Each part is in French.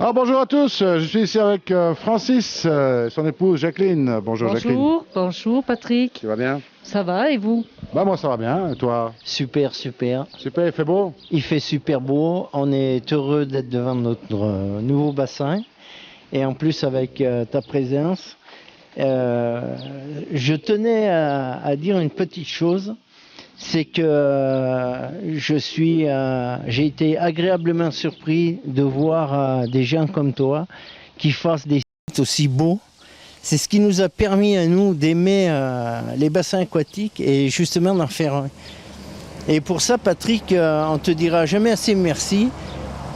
Alors bonjour à tous, je suis ici avec Francis, son épouse Jacqueline. Bonjour Jacqueline. Bonjour, bonjour Patrick. Tu vas bien? Ça va et vous? Bah moi ça va bien, et toi? Super, super. Super, il fait beau? Il fait super beau. On est heureux d'être devant notre nouveau bassin. Et en plus, avec ta présence, je tenais à dire une petite chose. C'est que j'ai été agréablement surpris de voir des gens comme toi qui fassent des sites aussi beaux. C'est ce qui nous a permis à nous d'aimer les bassins aquatiques et justement d'en faire un. Et pour ça, Patrick, on te dira jamais assez merci.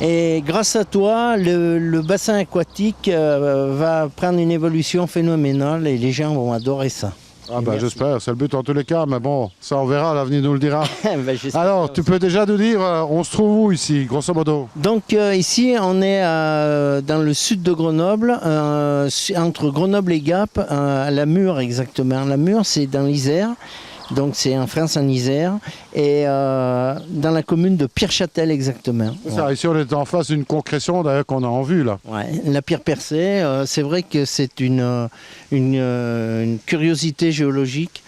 Et grâce à toi, le bassin aquatique va prendre une évolution phénoménale et les gens vont adorer ça. Ah bah j'espère, c'est le but en tous les cas, mais bon, ça on verra, l'avenir nous le dira. Ben, Alors, tu peux déjà nous dire, on se trouve où ici, grosso modo? Donc ici, on est dans le sud de Grenoble, entre Grenoble et Gap, à la Mure exactement. La Mure, c'est dans l'Isère, donc c'est en France, en Isère, et dans la commune de Pierre-Châtel exactement. C'est ça, ici on est en face d'une concrétion d'ailleurs qu'on a en vue là. Ouais, la pierre percée, c'est vrai que c'est une curiosité géologique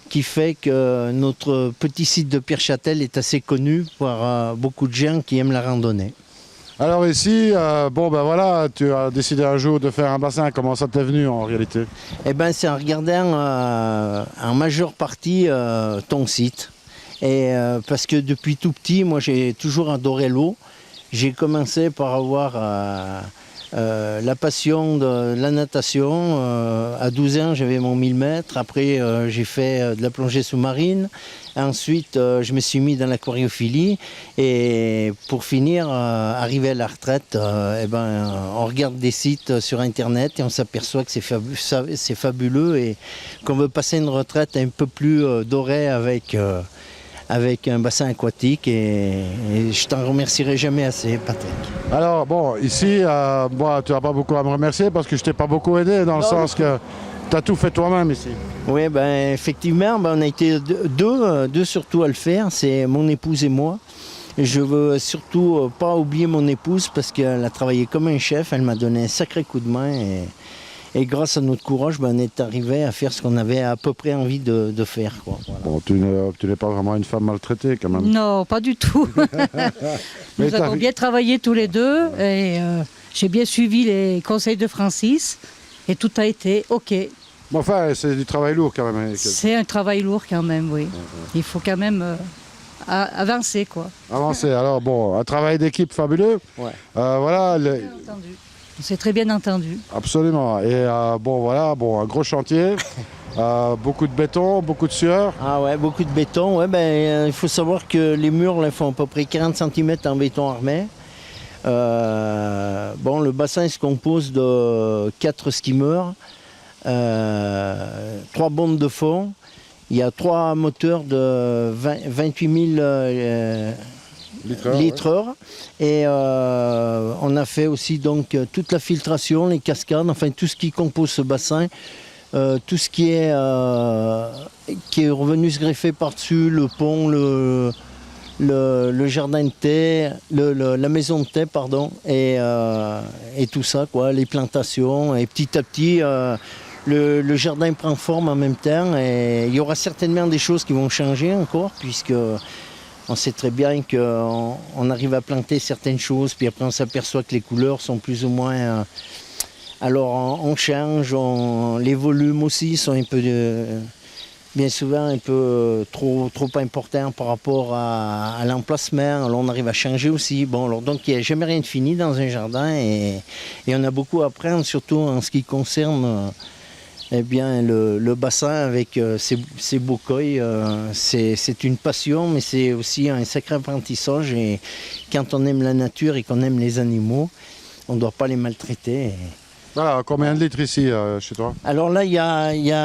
qui fait que notre petit site de Pierre-Châtel est assez connu par beaucoup de gens qui aiment la randonnée. Alors ici, bon ben voilà, tu as décidé un jour de faire un bassin, comment ça t'est venu en réalité? Eh ben c'est en regardant en majeure partie ton site. Et parce que depuis tout petit, moi j'ai toujours adoré l'eau. J'ai commencé par avoir la passion de la natation. À 12 ans, j'avais mon 1000 mètres. Après, j'ai fait de la plongée sous-marine. Ensuite, je me suis mis dans l'aquariophilie. Et pour finir, arrivé à la retraite, on regarde des sites sur Internet et on s'aperçoit que c'est fabuleux et qu'on veut passer une retraite un peu plus dorée avec un bassin aquatique et je t'en remercierai jamais assez, Patrick. Alors bon, ici, moi tu n'as pas beaucoup à me remercier parce que je t'ai pas beaucoup aidé dans le sens que tu as tout fait toi-même ici. Oui, ben, effectivement, on a été deux surtout à le faire, c'est mon épouse et moi. Je veux surtout pas oublier mon épouse parce qu'elle a travaillé comme un chef, elle m'a donné un sacré coup de main et grâce à notre courage, on est arrivé à faire ce qu'on avait à peu près envie de faire, quoi. Voilà. Bon, tu n'es pas vraiment une femme maltraitée quand même. Non, pas du tout. Nous avons bien travaillé tous les deux et j'ai bien suivi les conseils de Francis et tout a été OK. Bon, enfin, c'est du travail lourd quand même. C'est un travail lourd quand même, oui. Il faut quand même avancer, quoi. Avancer, alors bon, un travail d'équipe fabuleux. Ouais. Voilà. Bien entendu. On s'est très bien entendu. Absolument. Et bon, voilà, bon, un gros chantier, beaucoup de béton, beaucoup de sueur. Ah ouais, beaucoup de béton. Ouais, il faut savoir que les murs là, font à peu près 40 cm en béton armé. Bon, le bassin se compose de 4 skimmers, 3 bombes de fond. Il y a 3 moteurs de 28 000 litres. Ouais. Et on a fait aussi donc toute la filtration, les cascades, enfin tout ce qui compose ce bassin. Tout ce qui est revenu se greffer par-dessus, le pont, le jardin de thé, la maison de thé, pardon, et tout ça, quoi, les plantations. Et petit à petit, le jardin prend forme en même temps. Et il y aura certainement des choses qui vont changer encore, puisque on sait très bien qu'on arrive à planter certaines choses, puis après on s'aperçoit que les couleurs sont plus ou moins... Alors on change, les volumes aussi sont un peu, bien souvent un peu trop importants par rapport à l'emplacement. Alors on arrive à changer aussi. Bon, alors donc il n'y a jamais rien de fini dans un jardin et on a beaucoup à apprendre, surtout en ce qui concerne le bassin avec ses bocailles. C'est une passion, mais c'est aussi un sacré apprentissage. Et quand on aime la nature et qu'on aime les animaux, on ne doit pas les maltraiter. Voilà, combien de litres ici chez toi? Alors là,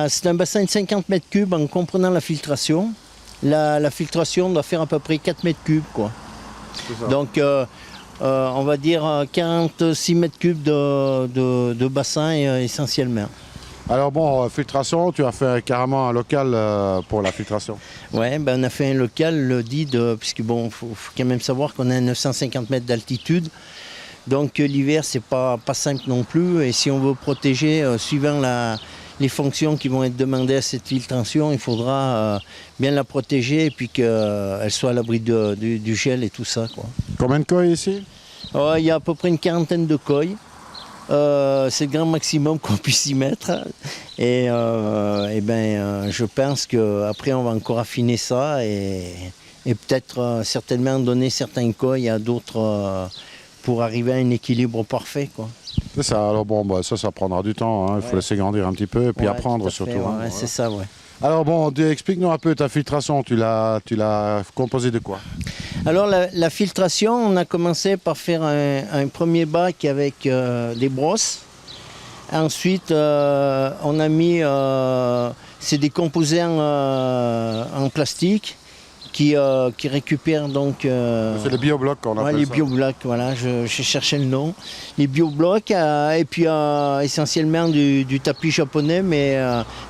c'est un bassin de 50 mètres cubes en comprenant la filtration. La filtration doit faire à peu près 4 mètres cubes, quoi. Donc, on va dire 46 mètres cubes de bassin essentiellement. Alors bon, filtration, tu as fait carrément un local pour la filtration. Ouais, on a fait un local dit puisque bon, faut quand même savoir qu'on est à 950 mètres d'altitude. Donc l'hiver, c'est pas simple non plus. Et si on veut protéger, suivant les fonctions qui vont être demandées à cette filtration, il faudra bien la protéger et puis qu'elle soit à l'abri du gel et tout ça, quoi. Combien de coils ici? Il y a à peu près une quarantaine de coils. C'est le grand maximum qu'on puisse y mettre. Et, je pense qu'après, on va encore affiner ça et peut-être certainement donner certains coils à d'autres pour arriver à un équilibre parfait, quoi. C'est ça, alors bon, ça prendra du temps, hein. Il faut laisser grandir un petit peu et puis apprendre surtout. Ouais, c'est ça, ouais. Alors bon, explique-nous un peu ta filtration, tu l'as composée de quoi? Alors la filtration, on a commencé par faire un premier bac avec des brosses. Ensuite, on a mis, c'est des composants en plastique qui récupèrent donc... c'est les bioblocs qu'on appelle ça. Les bioblocs, voilà, je cherchais le nom. Les bioblocs et puis essentiellement du tapis japonais, mais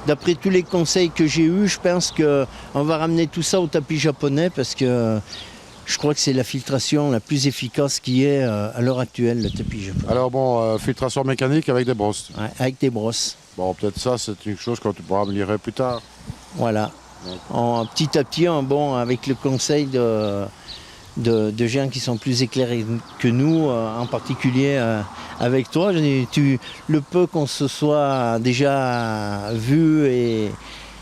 d'après tous les conseils que j'ai eus, je pense qu'on va ramener tout ça au tapis japonais parce que je crois que c'est la filtration la plus efficace qui est à l'heure actuelle, le tapis japonais. Alors bon, filtration mécanique avec des brosses. Ouais, avec des brosses. Bon, peut-être ça, c'est une chose que tu pourras améliorer plus tard. Voilà. Petit à petit, avec le conseil de gens qui sont plus éclairés que nous, en particulier avec toi, le peu qu'on se soit déjà vu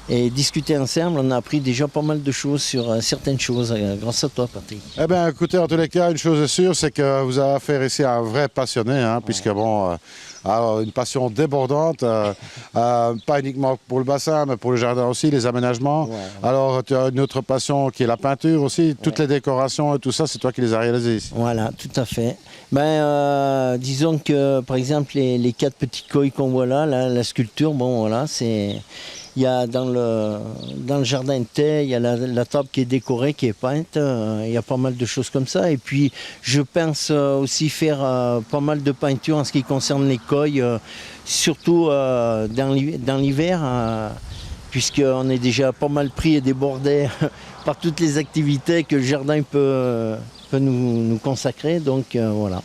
et discuté ensemble, on a appris déjà pas mal de choses sur certaines choses grâce à toi, Patrick. Eh bien, écoutez, en tous les cas, une chose est sûre, c'est que vous avez affaire ici à un vrai passionné, hein, puisque bon, une passion débordante, pas uniquement pour le bassin, mais pour le jardin aussi, les aménagements. Ouais. Alors, tu as une autre passion qui est la peinture aussi, toutes les décorations et tout ça, c'est toi qui les as réalisées ici. Voilà, tout à fait. Disons que, par exemple, les 4 petits coils qu'on voit là, la sculpture, bon, voilà, c'est... Il y a dans le jardin de thé, il y a la table qui est décorée, qui est peinte. Il y a pas mal de choses comme ça. Et puis, je pense aussi faire pas mal de peinture en ce qui concerne les coils, surtout dans l'hiver, puisqu'on est déjà pas mal pris et débordé par toutes les activités que le jardin peut nous consacrer. Donc, voilà.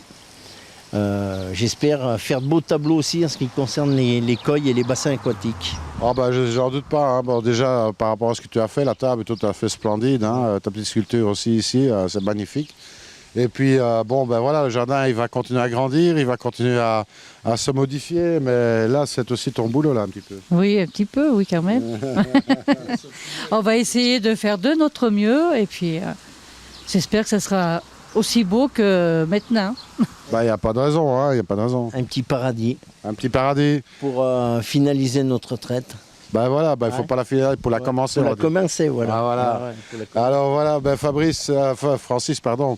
J'espère faire de beaux tableaux aussi en ce qui concerne les coils et les bassins aquatiques. Oh j'en doute pas. Hein. Bon, déjà, par rapport à ce que tu as fait, la table est tout à fait splendide. Hein. Ta petite sculpture aussi ici, c'est magnifique. Et puis, voilà, le jardin, il va continuer à grandir, il va continuer à se modifier. Mais là, c'est aussi ton boulot, là, un petit peu. Oui, un petit peu, oui, quand même. On va essayer de faire de notre mieux. Et puis, j'espère que ça sera aussi beau que maintenant. Il n'y a pas de raison, hein, y a pas de raison. Un petit paradis. Un petit paradis. Pour finaliser notre retraite. Il ne faut pas la finir, pour la commencer. Pour la commencer, voilà. Ah, voilà. Alors voilà, Francis, pardon.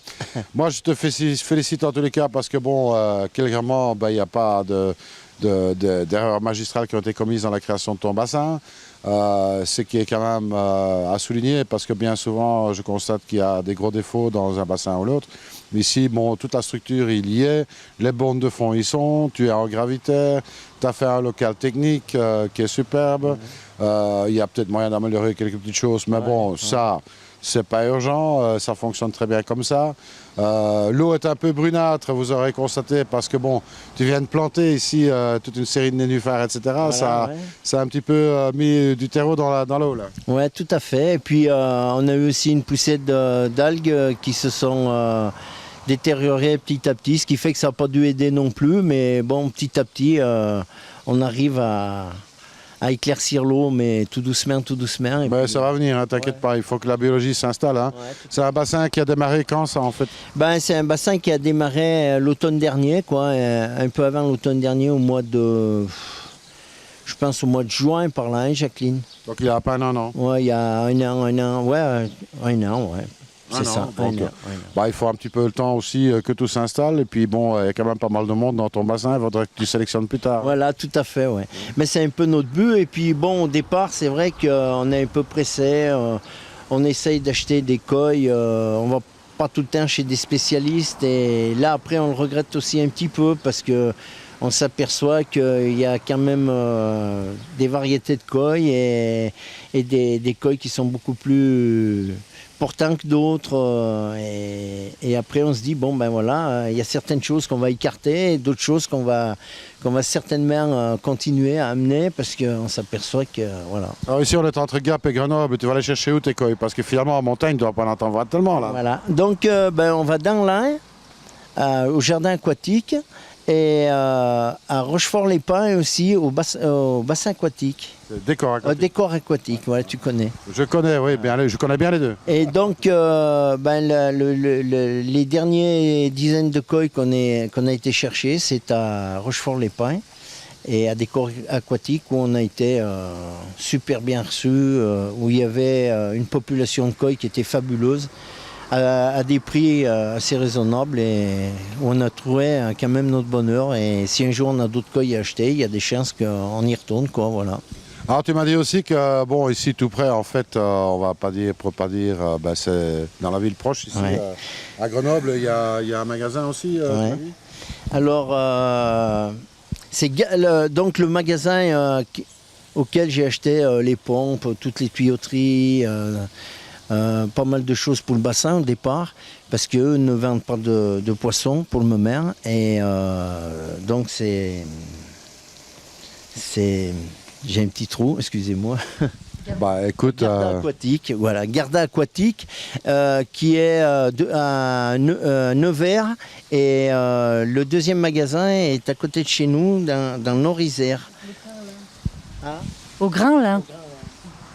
Moi, je te félicite en tous les cas parce que clairement, il n'y a pas d'erreurs magistrales qui ont été commises dans la création de ton bassin. Ce qui est quand même à souligner parce que bien souvent, je constate qu'il y a des gros défauts dans un bassin ou l'autre. Ici, toute la structure, il y est. Les bornes de fond, ils sont. Tu es en gravitaire. Tu as fait un local technique qui est superbe. Il y a peut-être moyen d'améliorer quelques petites choses. Mais ça, c'est pas urgent. Ça fonctionne très bien comme ça. L'eau est un peu brunâtre, vous aurez constaté, parce que tu viens de planter ici toute une série de nénuphars, etc. Voilà, ça a un petit peu mis du terreau dans l'eau, là. Oui, tout à fait. Et puis, on a eu aussi une poussée d'algues qui se sont détériorées petit à petit, ce qui fait que ça n'a pas dû aider non plus. Mais bon, petit à petit, on arrive à éclaircir l'eau, mais tout doucement, tout doucement. Et ça va venir, hein, t'inquiète pas, il faut que la biologie s'installe. Hein. Ouais, c'est un bassin qui a démarré quand, ça, en fait? C'est un bassin qui a démarré l'automne dernier, quoi, un peu avant l'automne dernier, au mois de... Je pense au mois de juin, par là, hein, Jacqueline. Donc il y a à peine un an? Oui, il y a un an, ouais. C'est ça. Il faut un petit peu le temps aussi que tout s'installe. Et puis il y a quand même pas mal de monde dans ton bassin. Il faudrait que tu sélectionnes plus tard. Voilà, tout à fait, ouais. Mais c'est un peu notre but. Et puis au départ, c'est vrai qu'on est un peu pressé. On essaye d'acheter des coils. On va pas tout le temps chez des spécialistes. Et là, après, on le regrette aussi un petit peu parce que on s'aperçoit qu'il y a quand même des variétés de coils et des coils qui sont beaucoup plus importants que d'autres. Et après, on se dit, bon, ben voilà, il y a certaines choses qu'on va écarter et d'autres choses qu'on va certainement continuer à amener parce qu'on s'aperçoit que, voilà. Alors ici, on est entre Gap et Grenoble. Tu vas aller chercher où tes koi? Parce que finalement, en montagne, tu ne dois pas en entendre tellement, là. Voilà. Donc, on va dans l'Ain, au jardin aquatique, et à Rochefort-les-Pins aussi, au bassin aquatique. Décor aquatique. Décor aquatique, voilà, tu connais. Je connais, oui, je connais bien les deux. Et donc, les dernières dizaines de koi qu'on a été chercher, c'est à Rochefort-les-Pins et à Décor aquatique où on a été super bien reçus, où il y avait une population de koi qui était fabuleuse, à des prix assez raisonnables et où on a trouvé quand même notre bonheur. Et si un jour on a d'autres koi à acheter, il y a des chances qu'on y retourne, quoi, voilà. Alors tu m'as dit aussi que, bon, ici tout près, en fait, on va pas dire, c'est dans la ville proche, ici, Ouais. à Grenoble, il y a un magasin aussi, tu Ouais. m'as dit. Alors, donc le magasin auquel j'ai acheté les pompes, toutes les tuyauteries, pas mal de choses pour le bassin au départ, parce qu'eux ne vendent pas de poissons pour le moment. Et donc j'ai un petit trou, excusez-moi. Bah écoute, Garda aquatique, voilà, Garda aquatique, qui est à Nevers, et le deuxième magasin est à côté de chez nous, dans le Nord-Isère. Au Grand Lin.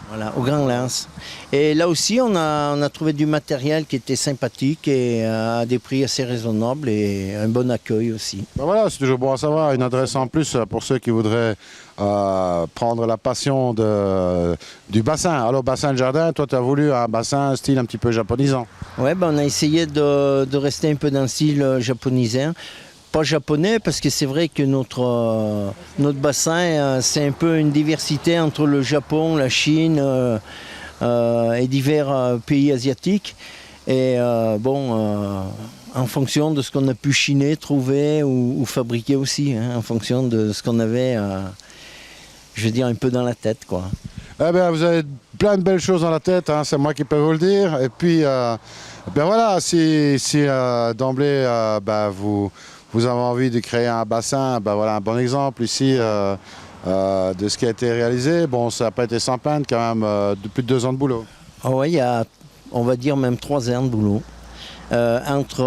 Voilà, au Grand Lens. Et là aussi, on a trouvé du matériel qui était sympathique et à des prix assez raisonnables et un bon accueil aussi. bah voilà, c'est toujours bon à savoir, une adresse en plus pour ceux qui voudraient prendre la passion du bassin. Alors bassin de jardin, toi tu as voulu un bassin style un petit peu japonisant. Ouais, on a essayé de rester un peu dans le style japonisant. Pas japonais, parce que c'est vrai que notre bassin, c'est un peu une diversité entre le Japon, la Chine et divers pays asiatiques. Et en fonction de ce qu'on a pu chiner, trouver ou fabriquer aussi, hein, en fonction de ce qu'on avait, je veux dire, un peu dans la tête, quoi. Eh bien, vous avez plein de belles choses dans la tête, hein, c'est moi qui peux vous le dire. Et puis, voilà, si d'emblée, vous avez envie de créer un bassin, voilà un bon exemple ici de ce qui a été réalisé. Bon, ça n'a pas été sans peine quand même, de plus de 2 ans de boulot. Ah ouais, il y a, on va dire, même 3 ans de boulot. Entre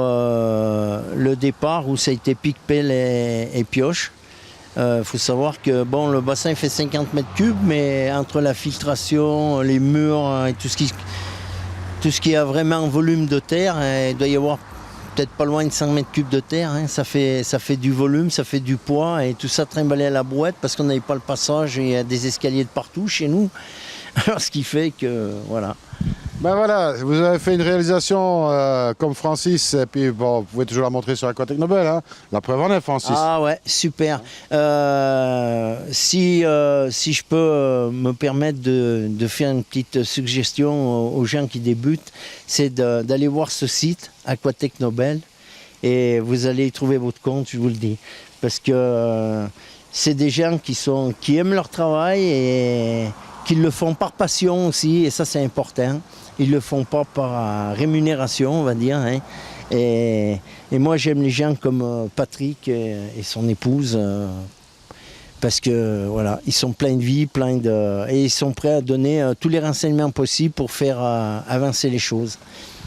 le départ où ça a été pic-pelle et pioche. Faut savoir que bon, le bassin fait 50 mètres cubes, mais entre la filtration, les murs et tout ce qui a vraiment un volume de terre, il doit y avoir peut-être pas loin de 100 mètres cubes de terre. Hein. Ça fait du volume, ça fait du poids et tout ça trimballé à la brouette parce qu'on n'avait pas le passage et il y a des escaliers de partout chez nous. Alors, ce qui fait que voilà. Ben voilà, vous avez fait une réalisation comme Francis, et puis bon, vous pouvez toujours la montrer sur Aquatech Nobel, hein. La preuve en est, Francis. Ah ouais, super. Si je peux me permettre de faire une petite suggestion aux gens qui débutent, c'est d'aller voir ce site, Aquatech Nobel, et vous allez y trouver votre compte, je vous le dis. Parce que c'est des gens qui aiment leur travail et qui le font par passion aussi, et ça c'est important. Ils ne le font pas par rémunération, on va dire. Hein. Et moi, j'aime les gens comme Patrick et son épouse, parce que voilà, ils sont pleins de vie, et ils sont prêts à donner tous les renseignements possibles pour faire avancer les choses.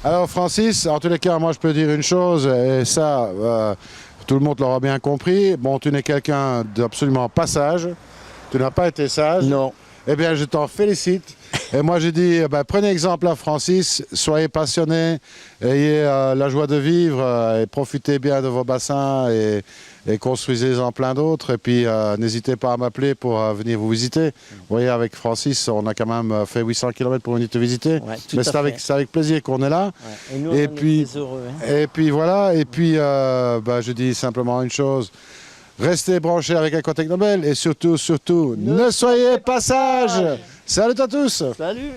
Alors Francis, en tous les cas, moi je peux dire une chose, et ça, tout le monde l'aura bien compris. Bon, tu n'es quelqu'un d'absolument pas sage, tu n'as pas été sage. Non. Eh bien, je t'en félicite. Et moi, j'ai dit, prenez exemple à Francis, soyez passionnés, ayez la joie de vivre et profitez bien de vos bassins et construisez-en plein d'autres. Et puis, n'hésitez pas à m'appeler pour venir vous visiter. Vous voyez, avec Francis, on a quand même fait 800 km pour venir te visiter. Ouais, mais c'est avec plaisir qu'on est là. Ouais. Et nous, on est très heureux. Hein. Et puis voilà, et puis je dis simplement une chose. Restez branchés avec Aquatech Nobel et surtout, ne soyez pas sages. Salut à tous. Salut.